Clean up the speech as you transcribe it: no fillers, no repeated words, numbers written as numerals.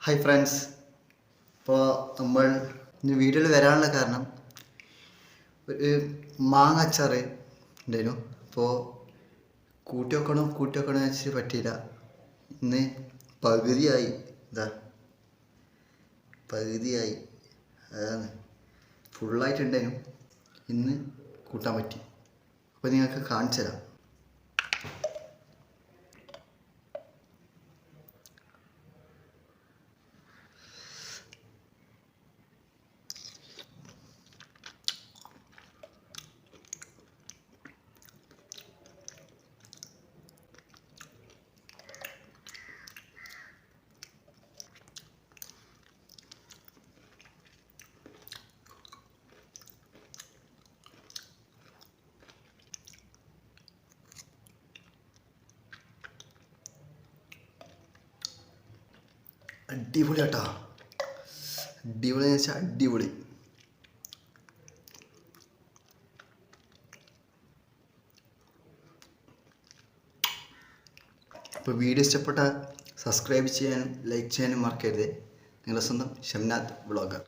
Hi friends. ഇപ്പോൾ നമ്മൾ ഇന്ന് വീഡിയോയിൽ വരാനുള്ള കാരണം ഒരു മാങ്ങ അച്ചാർ ഉണ്ടായിരുന്നു. അപ്പോൾ കൂട്ടി വെക്കണം വെച്ചിട്ട് പറ്റിയില്ല. ഇന്ന് പകുതിയായി. പകുതിയായി, അതാണ് ഫുള്ളായിട്ടുണ്ടായിരുന്നു. ഇന്ന് കൂട്ടാൻ പറ്റി. അപ്പോൾ നിങ്ങൾക്ക് കാണിച്ചു തരാം. അടിപൊളി കേട്ടോ, അടിപൊളി എന്ന് വെച്ചാൽ അടിപൊളി. അപ്പോൾ വീഡിയോ ഇഷ്ടപ്പെട്ട സബ്സ്ക്രൈബ് ചെയ്യാനും ലൈക്ക് ചെയ്യാനും മറക്കരുത്. നിങ്ങളുടെ സ്വന്തം ഷംനാഥ് വ്ളോഗർ.